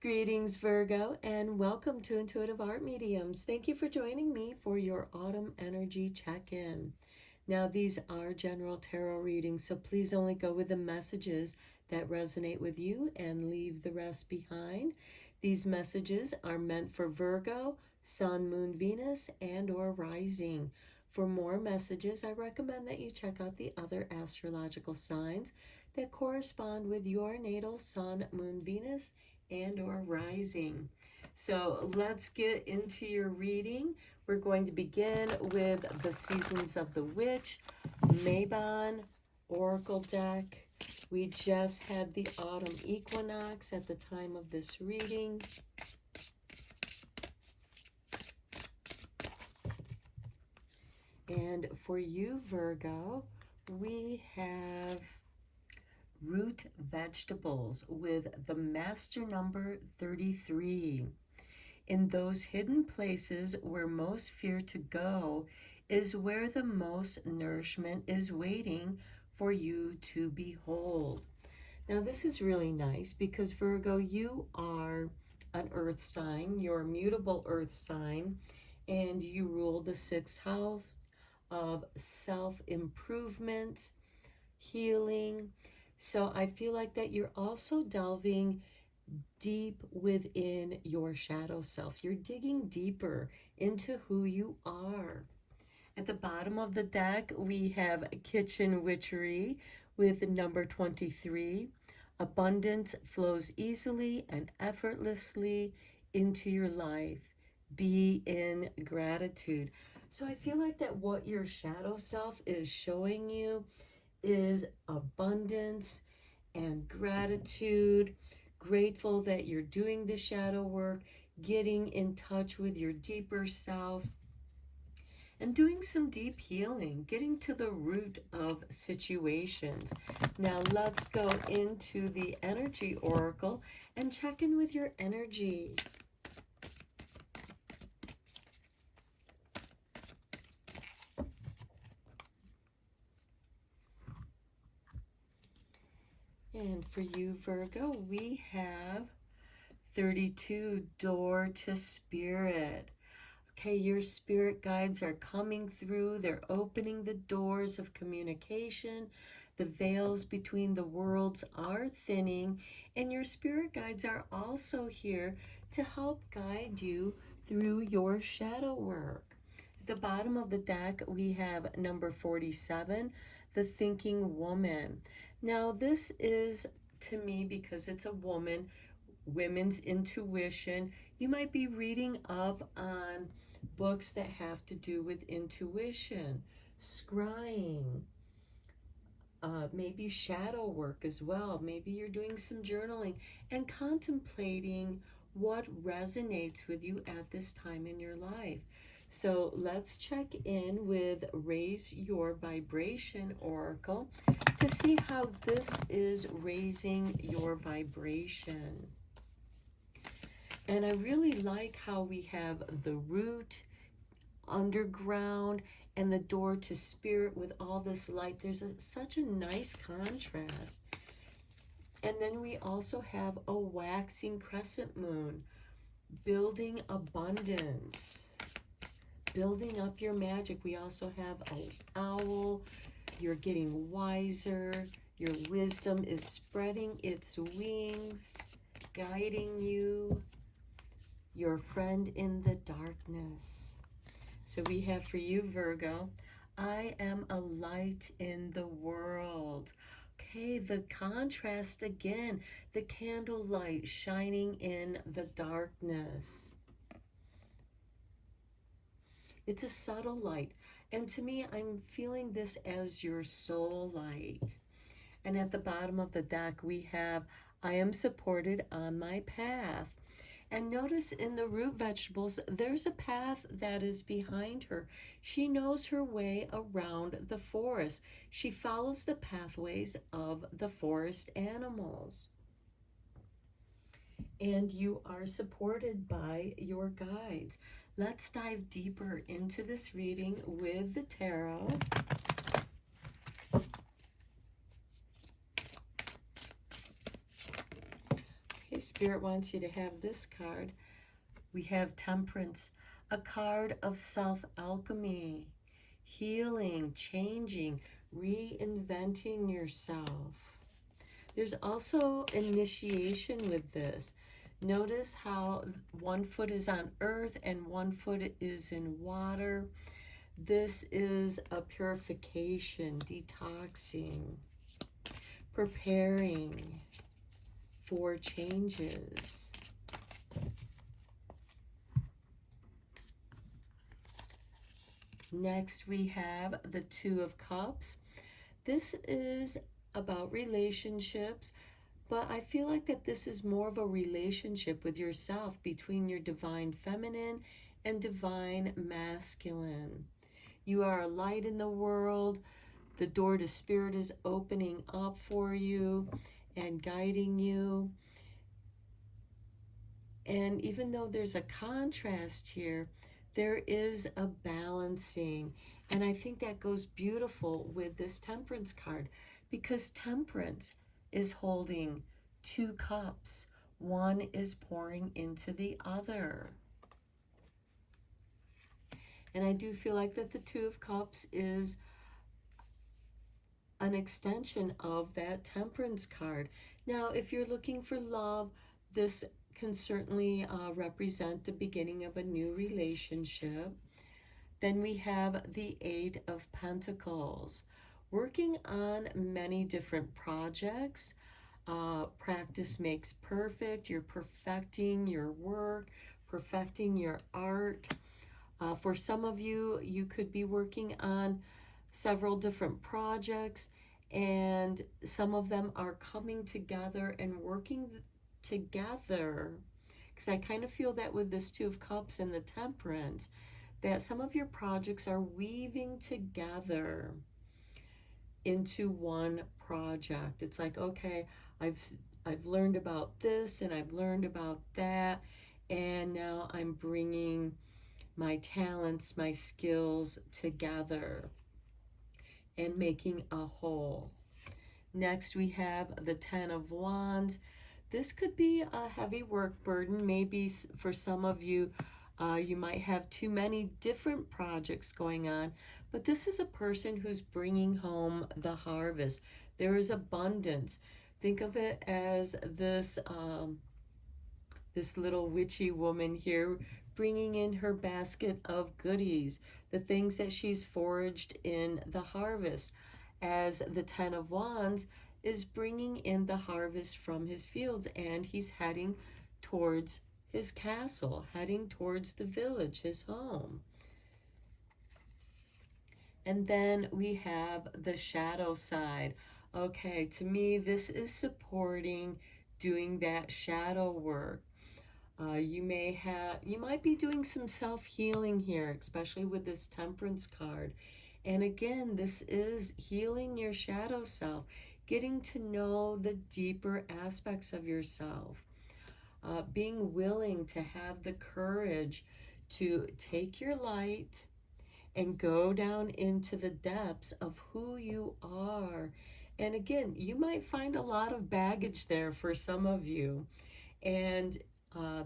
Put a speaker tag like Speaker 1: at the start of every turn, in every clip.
Speaker 1: Greetings, Virgo, and welcome to Intuitive Art Mediums. Thank you for joining me for your autumn energy check-in. Now, these are general tarot readings, so please only go with the messages that resonate with you and leave the rest behind. These messages are meant for Virgo, Sun, Moon, Venus, and or Rising. For more messages, I recommend that you check out the other astrological signs that correspond with your natal Sun, Moon, Venus, and or Rising. So let's get into your reading. We're going to begin with the Seasons of the Witch, Mabon Oracle deck. We just had the autumn equinox at the time of this reading. And for you, Virgo, we have root vegetables with the master number 33. In those hidden places where most fear to go is where the most nourishment is waiting for you to behold. Now this is really nice because Virgo, you are an earth sign, you're a mutable earth sign, and you rule the sixth house of self-improvement, healing. So I feel like that you're also delving deep within your shadow self. You're digging deeper into who you are. At the bottom of the deck, we have Kitchen Witchery with number 23. Abundance flows easily and effortlessly into your life. Be in gratitude. So I feel like that what your shadow self is showing you is abundance and gratitude, grateful that you're doing the shadow work, getting in touch with your deeper self, and doing some deep healing, getting to the root of situations. Now let's go into the energy oracle and check in with your energy. And for you, Virgo, we have 32, door to spirit. Okay, your spirit guides are coming through. They're opening the doors of communication. The veils between the worlds are thinning. And your spirit guides are also here to help guide you through your shadow work. At the bottom of the deck, we have number 47, the thinking woman. Now, this is, to me, because it's a woman, women's intuition. You might be reading up on books that have to do with intuition, scrying, maybe shadow work as well. Maybe you're doing some journaling and contemplating what resonates with you at this time in your life. So let's check in with Raise Your Vibration Oracle to see how this is raising your vibration. And I really like how we have the root, underground, and the door to spirit with all this light. There's such a nice contrast. And then we also have a waxing crescent moon, building abundance, building up your magic. We also have an owl. You're getting wiser. Your wisdom is spreading its wings, guiding you. Your friend in the darkness. So we have for you, Virgo, I am a light in the world. Okay, the contrast again, the candlelight shining in the darkness. It's a subtle light. And to me, I'm feeling this as your soul light. And at the bottom of the deck, we have, I am supported on my path. And notice in the root vegetables, there's a path that is behind her. She knows her way around the forest. She follows the pathways of the forest animals. And you are supported by your guides. Let's dive deeper into this reading with the tarot. Okay, Spirit wants you to have this card. We have Temperance, a card of self-alchemy, healing, changing, reinventing yourself. There's also initiation with this. Notice how one foot is on earth and one foot is in water. This is a purification, detoxing, preparing for changes. Next, we have the Two of Cups. This is about relationships, but I feel like that this is more of a relationship with yourself between your divine feminine and divine masculine. You are a light in the world. The door to spirit is opening up for you and guiding you. And even though there's a contrast here, there is a balancing. And I think that goes beautiful with this Temperance card, because Temperance is holding two cups. One is pouring into the other. And I do feel like that the Two of Cups is an extension of that Temperance card. Now, if you're looking for love, this can certainly represent the beginning of a new relationship. Then we have the Eight of Pentacles, working on many different projects. Practice makes perfect. You're perfecting your work, perfecting your art. For some of you, you could be working on several different projects, and some of them are coming together and working together, because I kind of feel that with this Two of Cups and the Temperance, that some of your projects are weaving together into one project. It's like, okay, I've learned about this and I've learned about that, and now I'm bringing my talents, my skills together and making a whole. Next, we have the Ten of Wands. This could be a heavy work burden. Maybe for some of you, you might have too many different projects going on, but this is a person who's bringing home the harvest. There is abundance. Think of it as this little witchy woman here bringing in her basket of goodies, the things that she's foraged in the harvest, as the Ten of Wands is bringing in the harvest from his fields, and he's heading towards his castle, heading towards the village, his home. And then we have the shadow side. Okay, to me, this is supporting doing that shadow work. You might be doing some self-healing here, especially with this Temperance card. And again, this is healing your shadow self, getting to know the deeper aspects of yourself, being willing to have the courage to take your light and go down into the depths of who you are. And again, you might find a lot of baggage there for some of you. And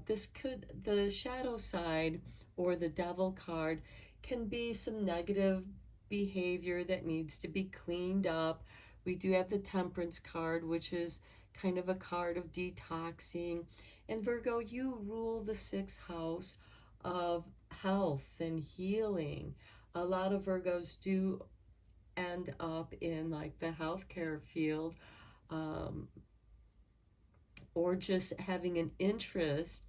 Speaker 1: the shadow side or the Devil card can be some negative behavior that needs to be cleaned up. We do have the Temperance card, which is kind of a card of detoxing. And Virgo, you rule the 6th house of health and healing. A lot of Virgos do end up in like the healthcare field, or just having an interest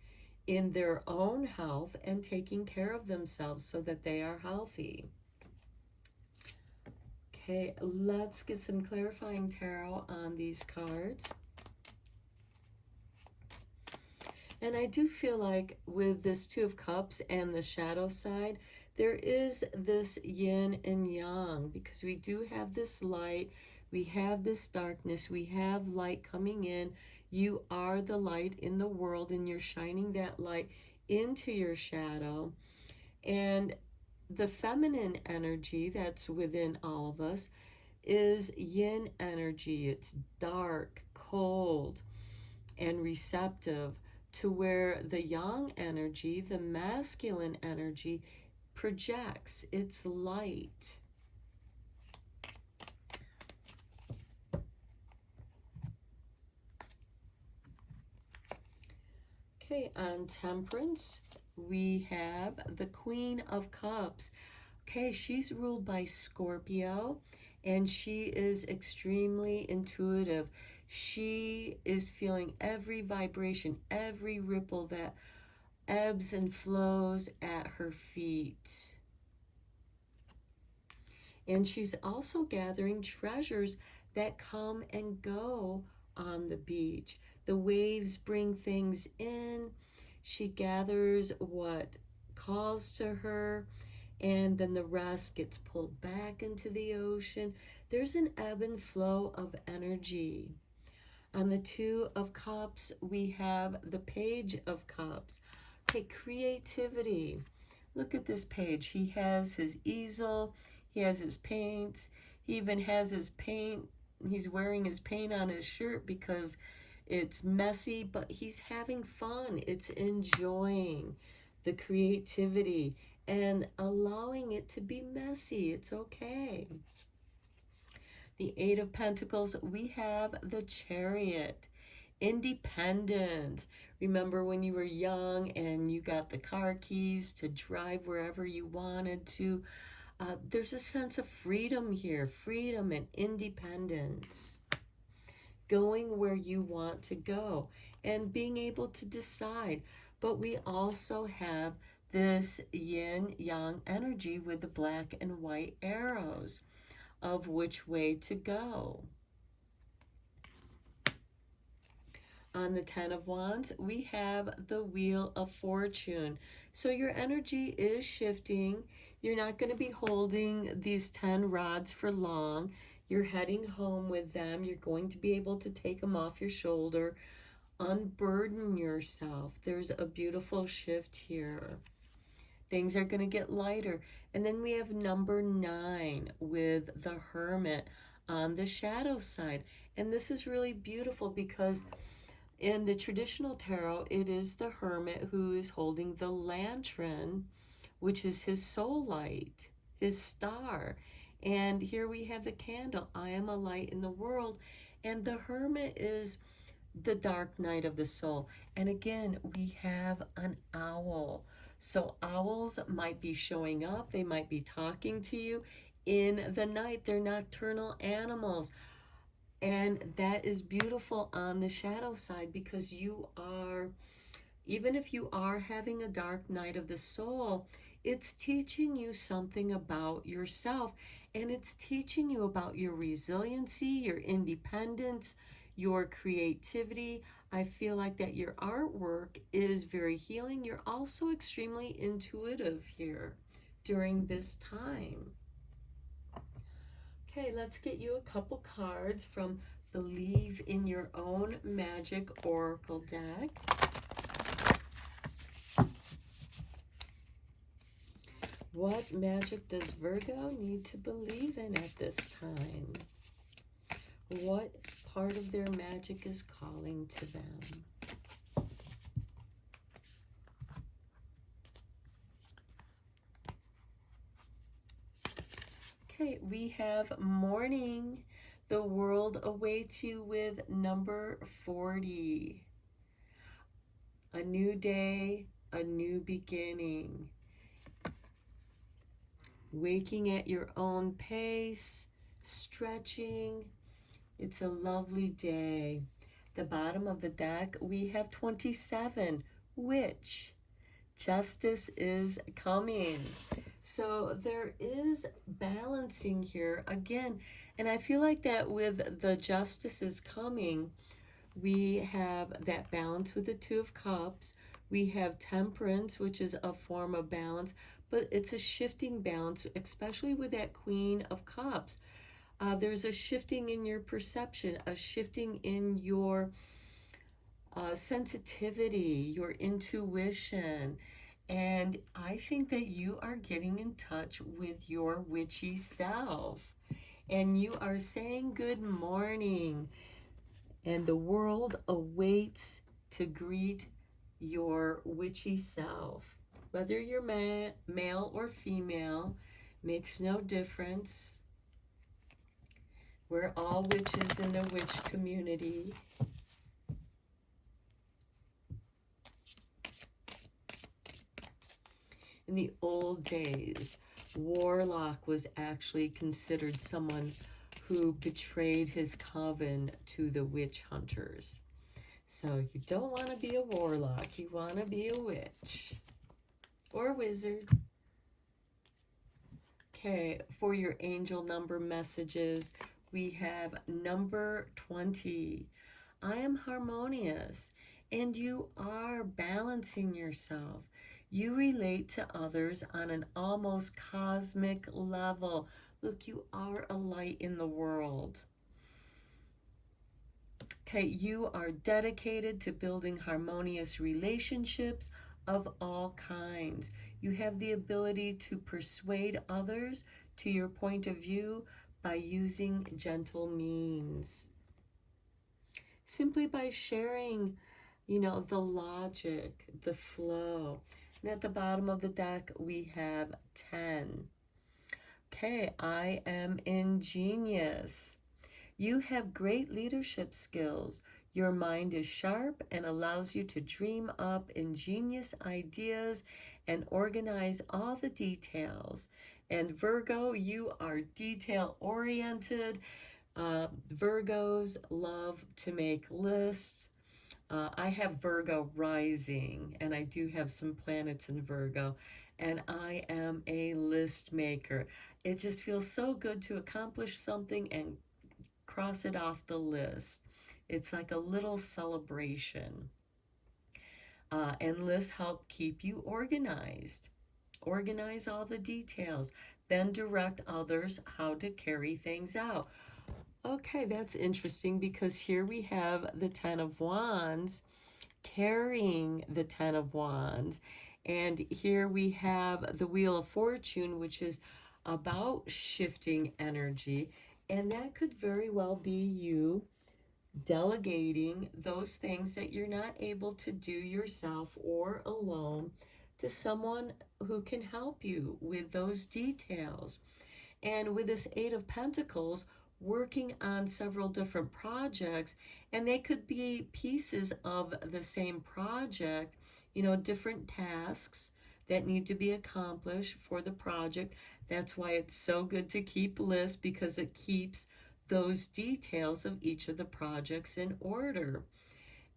Speaker 1: in their own health and taking care of themselves so that they are healthy. Okay, let's get some clarifying tarot on these cards. And I do feel like with this Two of Cups and the shadow side, there is this yin and yang, because we do have this light, we have this darkness, we have light coming in. You are the light in the world, and you're shining that light into your shadow. And the feminine energy that's within all of us is yin energy. It's dark, cold, and receptive, to where the yang energy, the masculine energy, projects its light. Okay, on Temperance, we have the Queen of Cups. Okay, she's ruled by Scorpio, and she is extremely intuitive. She is feeling every vibration, every ripple that ebbs and flows at her feet. And she's also gathering treasures that come and go on the beach. The waves bring things in. She gathers what calls to her, and then the rest gets pulled back into the ocean. There's an ebb and flow of energy. On the Two of Cups, we have the Page of Cups. Okay, creativity. Look at this page. He has his easel, he has his paints, he even has his paint. He's wearing his paint on his shirt because it's messy, but he's having fun. It's enjoying the creativity and allowing it to be messy. It's okay. The Eight of Pentacles, we have the Chariot. Independence. Remember when you were young and you got the car keys to drive wherever you wanted to? There's a sense of freedom here, freedom and independence. Going where you want to go and being able to decide. But we also have this yin-yang energy with the black and white arrows of which way to go. On the Ten of Wands, we have the Wheel of Fortune. So your energy is shifting. You're not going to be holding these 10 rods for long. You're heading home with them. You're going to be able to take them off your shoulder. Unburden yourself. There's a beautiful shift here. Things are going to get lighter. And then we have number 9 with the Hermit on the shadow side. And this is really beautiful because in the traditional tarot, it is the Hermit who is holding the lantern, which is his soul light, his star. And here we have the candle. I am a light in the world. And the Hermit is the dark night of the soul. And again, we have an owl. So owls might be showing up. They might be talking to you in the night. They're nocturnal animals. And that is beautiful on the shadow side because you are, even if you are having a dark night of the soul, it's teaching you something about yourself. And it's teaching you about your resiliency, your independence, your creativity. I feel like that your artwork is very healing. You're also extremely intuitive here during this time. Okay, let's get you a couple cards from Believe in Your Own Magic Oracle deck. What magic does Virgo need to believe in at this time? What part of their magic is calling to them? Okay, we have Morning. The world awaits you with number 40. A new day, a new beginning. Waking at your own pace, stretching. It's a lovely day. The bottom of the deck, we have 27, which justice is coming. So there is balancing here again. And I feel like that with the justice is coming, we have that balance with the Two of Cups. We have Temperance, which is a form of balance, but it's a shifting balance, especially with that Queen of Cups. There's a shifting in your perception, a shifting in your sensitivity, your intuition. And I think that you are getting in touch with your witchy self. And you are saying good morning. and the world awaits to greet your witchy self. Whether you're male or female, makes no difference. We're all witches in the witch community. In the old days, warlock was actually considered someone who betrayed his coven to the witch hunters. So you don't want to be a warlock, you want to be a witch or a wizard. Okay, for your angel number messages, we have number 20. I am harmonious, and you are balancing yourself. You relate to others on an almost cosmic level. Look, you are a light in the world. Okay, you are dedicated to building harmonious relationships of all kinds. You have the ability to persuade others to your point of view by using gentle means. Simply by sharing, the logic, the flow. And at the bottom of the deck, we have 10. Okay, I am ingenious. You have great leadership skills. Your mind is sharp and allows you to dream up ingenious ideas and organize all the details. And Virgo, you are detail oriented. Virgos love to make lists. I have Virgo rising, and I do have some planets in Virgo, and I am a list maker. It just feels so good to accomplish something and cross it off the list. It's like a little celebration. And lists help keep you organized. Organize all the details, then direct others how to carry things out. Okay, that's interesting because here we have the Ten of Wands carrying the Ten of Wands. And here we have the Wheel of Fortune, which is about shifting energy. And that could very well be you delegating those things that you're not able to do yourself or alone to someone who can help you with those details. And with this Eight of Pentacles, working on several different projects, and they could be pieces of the same project, different tasks that need to be accomplished for the project. That's why it's so good to keep lists, because it keeps those details of each of the projects in order.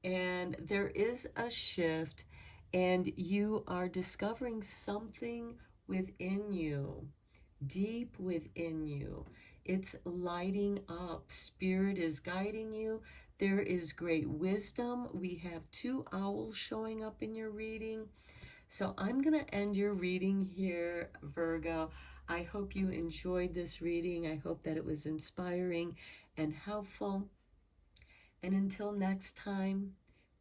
Speaker 1: And there is a shift, and you are discovering something within you, deep within you. It's lighting up. Spirit is guiding you. There is great wisdom. We have 2 owls showing up in your reading. So I'm going to end your reading here, Virgo. I hope you enjoyed this reading. I hope that it was inspiring and helpful. And until next time,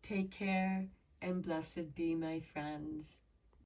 Speaker 1: take care and blessed be, my friends.